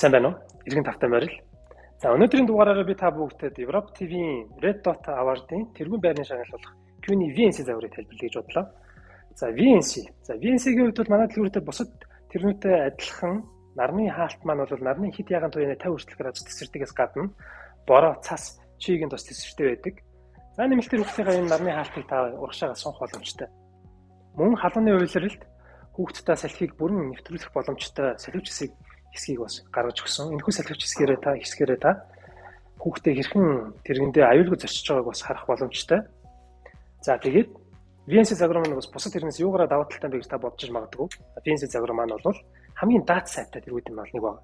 Сайн байна уу? Иргэн тавтай морил. За өнөөдрийн дугаараараа би та бүгдэд Европ TV-ийн Red Dot Award-ын тэргүүн байрны шагнал болох QNI VNC загварыг тайлбарлая гэж бодлоо. За VNC-ийн хувьд бол манай дэлгүүртэй бусад тэрнүүтэй адилхан нарны хаалт маань бол нарны хэд яган туяаны 50 хүртэлх градус тесвэртээс гадна бороо, цас, чигийн тус тесвэртэй байдаг. За нэмэлтээр хүүхдийнхээ энэ нарны хаалтыг та урагшаага сунх боломжтой. Мөн халууны уйлралд хүүхдтэй салхийг бүрэн нэвтрүүлэх боломжтой салхивч хэсгийг бас гаргаж өгсөн. Энэхүү салхивч хэсгээрээ та хүүхдээ хэрхэн тэргэндээ аюулгүй зорчиж байгааг бас харах боломжтой. За тэгээд VNC загвар маань бас бусад тэрнээс юугаараа даваа талтай бэ гэж та бодож магадгүй. VNC загвар маань бол хамгийн дат сайтай тэргүүдийн мал нэг байна.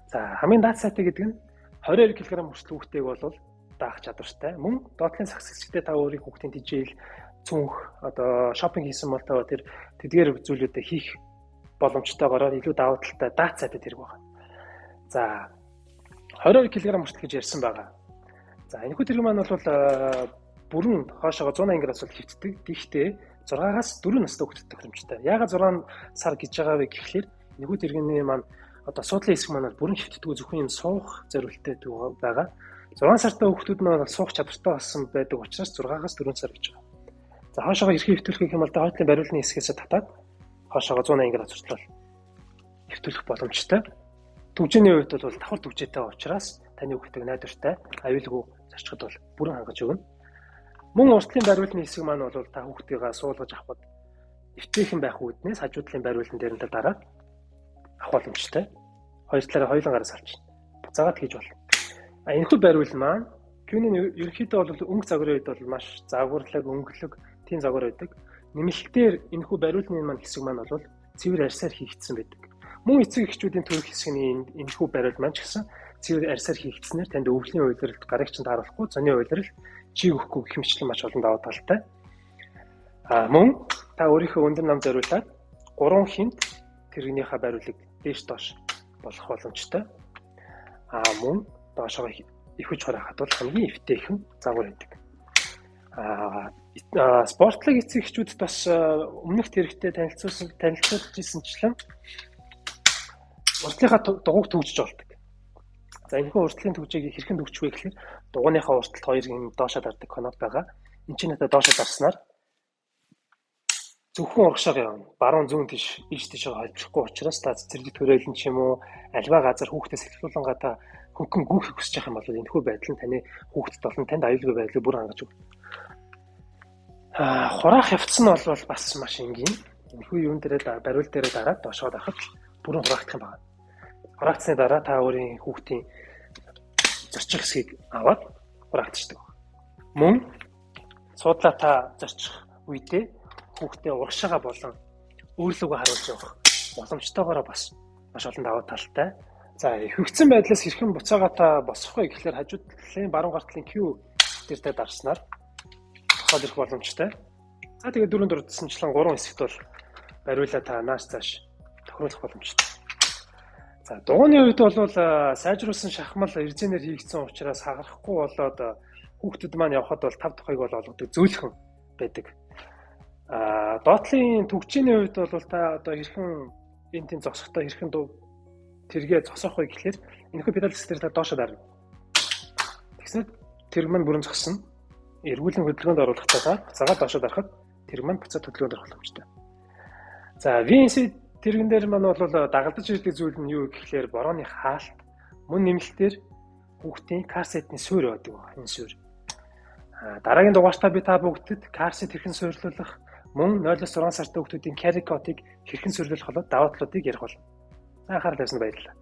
За хамгийн дат сайтай гэдэг нь 22 кг хүртэл хүүхдтэйг бол даах чадвартай. Мөн доотлын сахс хэсэгтээ та өөрийн хүүхдийн тижээл цүнх одоо шопинг хийсэн бол та тэр тэдгээр зүйлүүдэд хийх боломжтойгоор илүү даваа талтай дат сайтай тэрэг байна. За 22 кг хүртэл гэж ярьсан байгаа. За энэхүү тэрэг маань бол бүрэн хоошоогоо 180 градус бол хөвтдөг. Гэхдээ 6-аас 4 настай хүүхдэд тохиромжтой. Яагаад 6 сар гэж байгаа вэ гэхлээр энэхүү тэрэгний маань одоо суудлын хэсэг маань бүрэн хөвтдөг зөвхөн юм суух зорилттой байгаа. 6 сартай хүүхдүүд маань суух чадвартай болсон байдаг учраас 6-аас 4 сар гэж байгаа. За хоошоогоо хэрхэн хөвтүүлэх юм бол хойтлын бариулны хэсгээс татаад хоошоогоо 180 градус хүртэл хөвтүүлэх боломжтой. Түвжээний хувьд бол давхар түвжээтэй учраас таны хүүхдийг найдвартай аюулгүй зарчхад бол бүрэн хангаж өгнө. Мөн уртлын бариулны хэсэг маань бол та хүүхдийгээ суулгаж авахд нэвтрээхэн байх үүднээс хажуудлын бариулан дээр нь дараад авах боломжтой. Хоёр талаараа хоёулан гараас авч буцаагаад хийж болно. Энэхүү бариул маань QNI ерөнхийдөө бол өнгө загварын үед бол маш загварлаг, өнгөлөг тийм загвар байдаг. Нэмэлтээр энэхүү бариулны маань хэсэг маань бол цэвэр арьсаар хийгдсэн байдаг. Мөн эцэг эхчүүдийн төрөх хэсгийн энэхүү бариул маань ч гэсэн цэвэр арьсаар хийгдснээр танд өвлийн уйлралд гарыг чинь тааруулахгүй, зөний уйлрал чиг өгөхгүй гэх мэтчлэн маш олон даваа талтай. Мөн та өөрийнхөө өндөр нам зориулаад 3 хинт тэрэгнийхээ бариулыг дээш доош болгох боломжтой. Мөн доошоо ивэж харахад бол хамгийн эвтэйхэн загвар байдаг. Спортлог эцэг эхчүүдэд бас өмнөх тэрэгтэй танилцуулжсэнчлэн уртлынхаа дугуйг төгжиж болдог. За энэхүү уртлын төгжийг хэрхэн төгжих вэ гэхээр дугуйныхаа урталт хоёрын доошоо дардаг конод байгаа. Энд чинь надад доошоо дарснаар зөвхөн урагшаага явна. Баруун зүүн тийш ийш холбохгүй учраас та цэцэрлэг төрөөлн ч юм уу альва газар хүүхдээс эхлүүлэнгаа та хөнгөн гүөхийг хүсэж байгаа юм бол энэхүү байдал нь таны хүүхдэд болон танд аюулгүй байдлыг бүр хангаж өгнө. Хураах явц нь бол бас маш энгийн. Энэхүү юун дээрээ бариул дээрээ дараад доошоо дарахад бүрэн хураагдах юм байна. Хураагдсны дараа та өөрийн хүүхдийн зорчих хэсгийг аваад хураагдчихдаг. Мөн суудлаа та зорчих үедээ хүүхдээ урагшаага болон өөрлөгөө харуулж явах боломжтойгоор бас маш олон даваа талтай. За хөвгцэн байдлаас хэрхэн буцаага та босох вэ гэхлээр хажууд талын баруун гартлын Q дээртэй дарснаар босоод ирэх боломжтой. За тэгээд дөрөв дурдсанчлан 3 хэсэгт бол бариулаа та нааш цааш тохируулах боломжтой. За дугуйны үед бол сайжруулсан шахмал эрзэнээр хийгдсэн учраас хагарахгүй болоод хүүхдүүд маань явхад бол тав тухайг бол олгодог зөөлхөн байдаг. Доотлын төгжээний үед бол та одоо хэрхэн энэ тийм зогсохдоо хэрхэн тэргээ зогсоох вэ гэхлээр энэхүү педал хэсгээр та доошоо дарна. Тэгснээр тэрэг маань бүрэн зогсно. Эргүүлэн хөдөлгөөнд оруулахдаа та цагаа доошоо дарахад тэрэг маань буцаад хөдөлгөөнд орох боломжтой. За VNC тэрэгэн дээр маань бол дагалдаж ирдэг зүйл нь юу гэхлээр борооны хаалт, мөн нэмэлтээр хүүхдийн карсетний суурь байдаг байна. Энэ суурь. Дараагийн дугаартаа би та бүгдэд карсет хэрхэн суйрлуулах, мөн 0-6 сартай хүүхдүүдийн carry code-ыг хэрхэн суйрлуулах болоод даваа талуудыг ярих болно. Анхаарал тавьсанд баярлалаа.